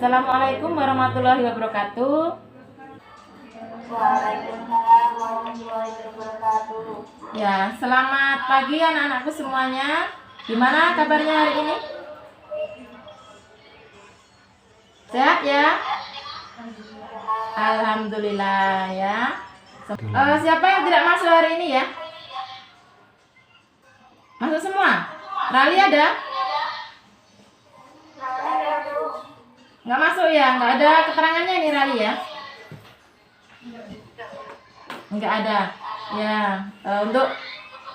Assalamualaikum warahmatullahi wabarakatuh. Waalaikumsalam warahmatullahi wabarakatuh. Ya, selamat pagi anak-anakku semuanya. Gimana kabarnya hari ini? Sehat ya? Alhamdulillah ya. Siapa yang tidak masuk hari ini ya? Masuk semua? Rali ada? Nggak masuk ya? Nggak ada keterangannya ini Rali ya? Nggak ada. Ya, untuk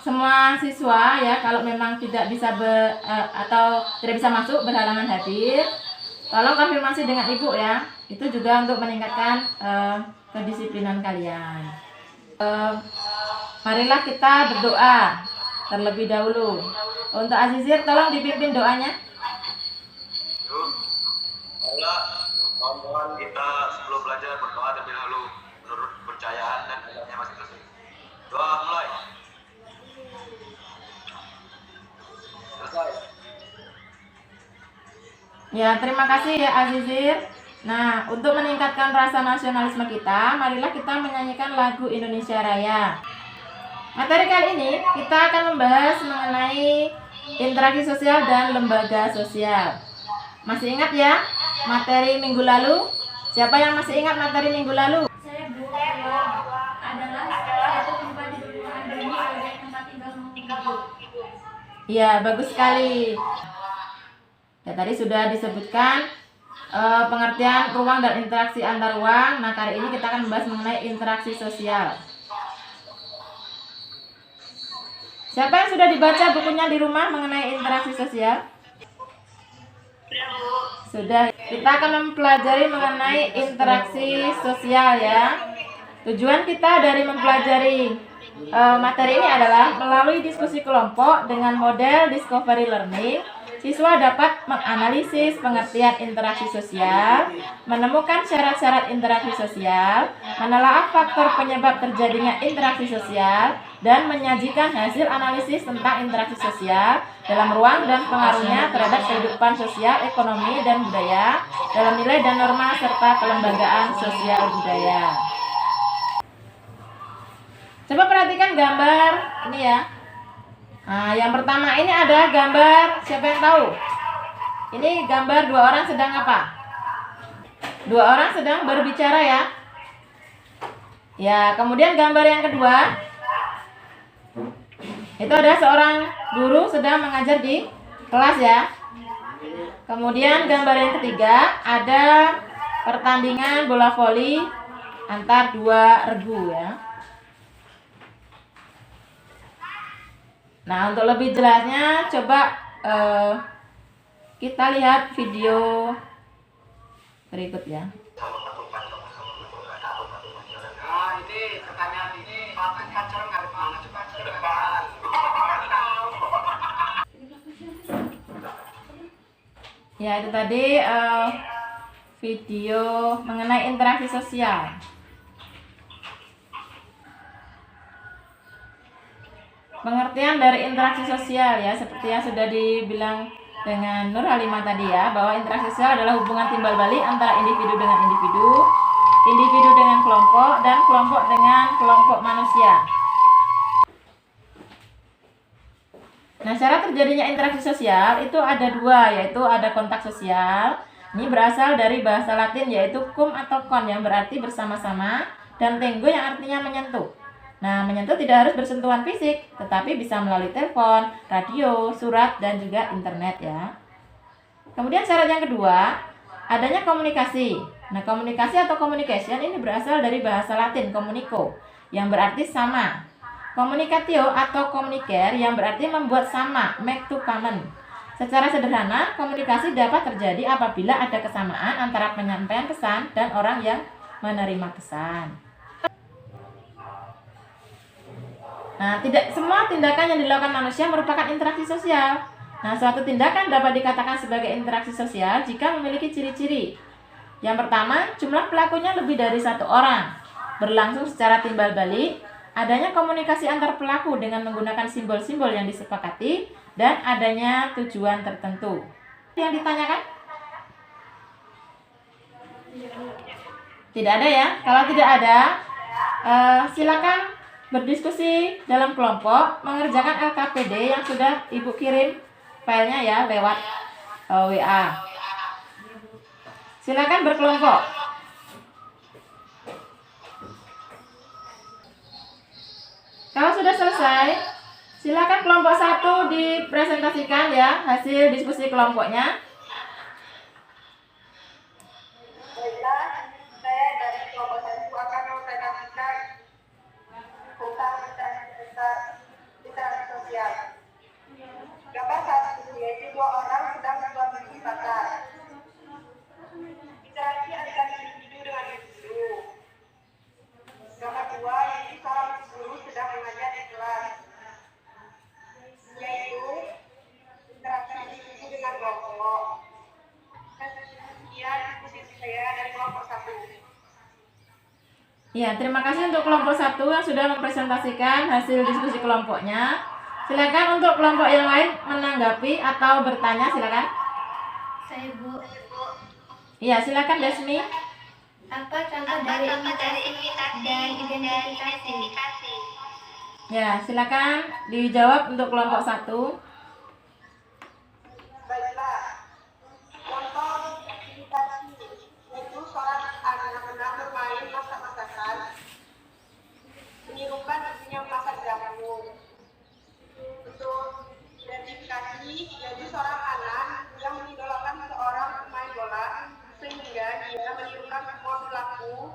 semua siswa ya, kalau memang tidak bisa atau tidak bisa masuk berhalangan hadir, tolong konfirmasi dengan ibu ya. Itu juga untuk meningkatkan kedisiplinan kalian. Marilah kita berdoa terlebih dahulu. Untuk Azizir, tolong dipimpin doanya. Allah, mohon kita sebelum belajar berdoa terlebih dahulu menurut kepercayaan dan agamanya masing-masing. Doa mulai. Selesai. Ya, terima kasih ya Azizir. Nah, untuk meningkatkan rasa nasionalisme kita, marilah kita menyanyikan lagu Indonesia Raya. Materi kali ini kita akan membahas mengenai interaksi sosial dan lembaga sosial. Masih ingat ya materi minggu lalu? Siapa yang masih ingat materi minggu lalu? Saya Bu adalah satu tempat di lingkungan bumi sebagai tempat tinggal makhluk hidup. Ya, bagus sekali. Ya, tadi sudah disebutkan pengertian ruang dan interaksi antar ruang. Nah, kali ini kita akan membahas mengenai interaksi sosial. Siapa yang sudah dibaca bukunya di rumah mengenai interaksi sosial? Sudah. Kita akan mempelajari mengenai interaksi sosial ya. Tujuan kita dari mempelajari materi ini adalah melalui diskusi kelompok dengan model discovery learning. Siswa dapat menganalisis pengertian interaksi sosial, menemukan syarat-syarat interaksi sosial, menelaah faktor penyebab terjadinya interaksi sosial, dan menyajikan hasil analisis tentang interaksi sosial dalam ruang dan pengaruhnya terhadap kehidupan sosial, ekonomi, dan budaya dalam nilai dan norma serta kelembagaan sosial budaya. Coba perhatikan gambar ini ya. Nah, yang pertama ini ada gambar, siapa yang tahu? Ini gambar dua orang sedang apa? Dua orang sedang berbicara ya. Ya, kemudian gambar yang kedua, itu ada seorang guru sedang mengajar di kelas ya. Kemudian gambar yang ketiga, ada pertandingan bola voli antar dua regu ya. Nah, untuk lebih jelasnya coba kita lihat video berikut ya. Nah, ini pertanyaan ini pacar nggak ada mana coba ke depan. Ya, itu tadi video mengenai interaksi sosial. Pengertian dari interaksi sosial ya, seperti yang sudah dibilang dengan Nur Halimah tadi ya, bahwa interaksi sosial adalah hubungan timbal balik antara individu dengan individu, individu dengan kelompok, dan kelompok dengan kelompok manusia. Nah, cara terjadinya interaksi sosial itu ada dua, yaitu ada kontak sosial. Ini berasal dari bahasa Latin yaitu cum atau con yang berarti bersama-sama, dan tengo yang artinya menyentuh. Nah, menyentuh tidak harus bersentuhan fisik, tetapi bisa melalui telepon, radio, surat, dan juga internet ya. Kemudian syarat yang kedua, adanya komunikasi. Nah, komunikasi atau communication ini berasal dari bahasa Latin communico, yang berarti sama. Communicatio atau communicare yang berarti membuat sama, make to common. Secara sederhana, komunikasi dapat terjadi apabila ada kesamaan antara penyampaian pesan dan orang yang menerima pesan. Nah, tidak semua tindakan yang dilakukan manusia merupakan interaksi sosial. Nah, suatu tindakan dapat dikatakan sebagai interaksi sosial jika memiliki ciri-ciri. Yang pertama, jumlah pelakunya lebih dari satu orang, berlangsung secara timbal balik, adanya komunikasi antar pelaku dengan menggunakan simbol-simbol yang disepakati, dan adanya tujuan tertentu. Yang ditanyakan? Tidak ada ya. Kalau tidak ada, silakan berdiskusi dalam kelompok mengerjakan LKPD yang sudah Ibu kirim filenya ya lewat WA. Silakan berkelompok. Kalau sudah selesai, silakan kelompok 1 dipresentasikan ya hasil diskusi kelompoknya. Baiklah, saya dari kelompok 1 akan mempresentasikan tentang interaksi sosial. Gambar 1 yaitu 2 orang sedang berjual beli di pasar. Interaksi antara individu dengan individu. Gambar 2 yaitu seorang guru sedang mengajar di kelas, yaitu interaksi individu dengan kelompok. Sekian diskusi saya dari kelompok 1. Ya, terima kasih untuk kelompok 1 yang sudah mempresentasikan hasil diskusi kelompoknya. Silakan untuk kelompok yang lain menanggapi atau bertanya, silakan. Saya Bu. Iya, silakan Desmi. Apa contoh dari imitasi dan identifikasi? Ya, silakan dijawab untuk kelompok 1. Baiklah, contoh imitasi yaitu seorang anak-anak bermain masak-masakan, menirukan ibunya memasak jamu. Untuk identifikasi yaitu seorang anak yang mengidolakan seorang pemain bola sehingga dia menirukan semua perilaku,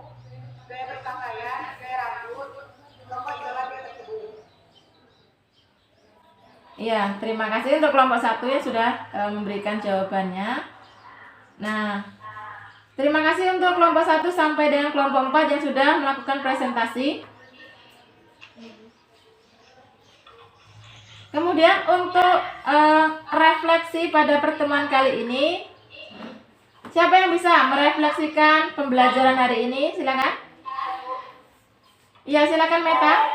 gaya berpakaian, gaya rambut, tokoh idola dia tersebut. Iya, terima kasih untuk kelompok 1 yang sudah memberikan jawabannya. Nah, terima kasih untuk kelompok 1 sampai dengan kelompok 4 yang sudah melakukan presentasi. Kemudian untuk refleksi pada pertemuan kali ini, siapa yang bisa merefleksikan pembelajaran hari ini? Silakan. Iya, silakan Meta.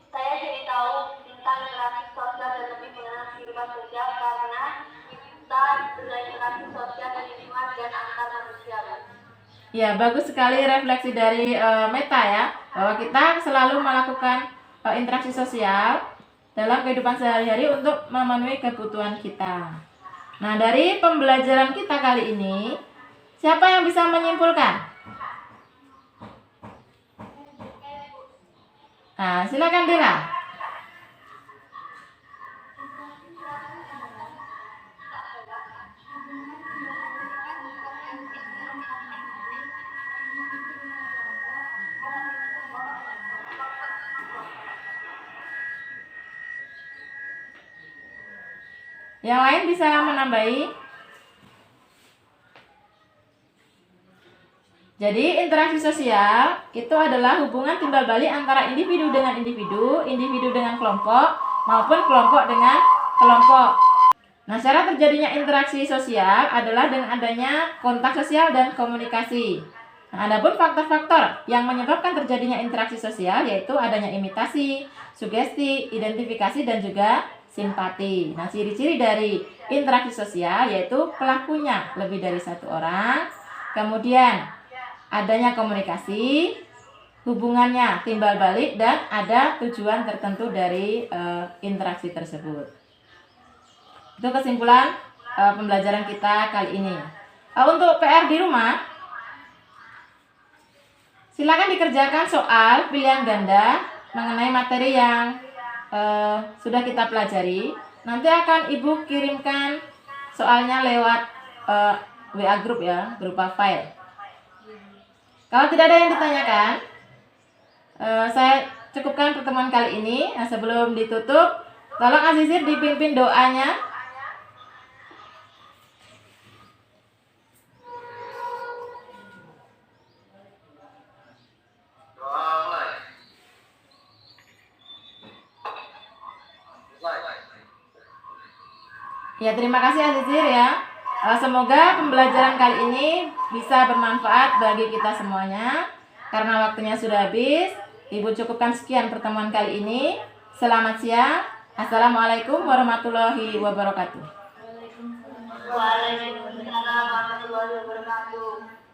Saya jadi tahu tentang interaksi sosial dan lebih mengenal kehidupan sosial karena kita berinteraksi sosial di lingkungan dan antar manusia. Ya, bagus sekali refleksi dari Meta ya, bahwa kita selalu melakukan interaksi sosial dalam kehidupan sehari-hari untuk memenuhi kebutuhan kita. Nah, dari pembelajaran kita kali ini, siapa yang bisa menyimpulkan? Nah, silakan Dila. Yang lain bisa menambahi. Jadi interaksi sosial itu adalah hubungan timbal balik antara individu dengan individu, individu dengan kelompok, maupun kelompok dengan kelompok. Nah, cara terjadinya interaksi sosial adalah dengan adanya kontak sosial dan komunikasi. Nah, adapun faktor-faktor yang menyebabkan terjadinya interaksi sosial yaitu adanya imitasi, sugesti, identifikasi, dan juga simpati. Nah, ciri-ciri dari interaksi sosial yaitu pelakunya lebih dari 1 orang, kemudian adanya komunikasi, hubungannya timbal balik, dan ada tujuan tertentu dari interaksi tersebut. Itu kesimpulan pembelajaran kita kali ini. Untuk PR di rumah, silakan dikerjakan soal pilihan ganda mengenai materi yang sudah kita pelajari. Nanti akan Ibu kirimkan soalnya lewat WA grup ya, berupa file. Kalau tidak ada yang ditanyakan, saya cukupkan pertemuan kali ini. Nah, sebelum ditutup, tolong Azizir dipimpin doanya. Ya, terima kasih Azizir ya. Semoga pembelajaran kali ini bisa bermanfaat bagi kita semuanya. Karena waktunya sudah habis, Ibu cukupkan sekian pertemuan kali ini. Selamat siang. Assalamualaikum warahmatullahi wabarakatuh. Waalaikumsalam warahmatullahi wabarakatuh.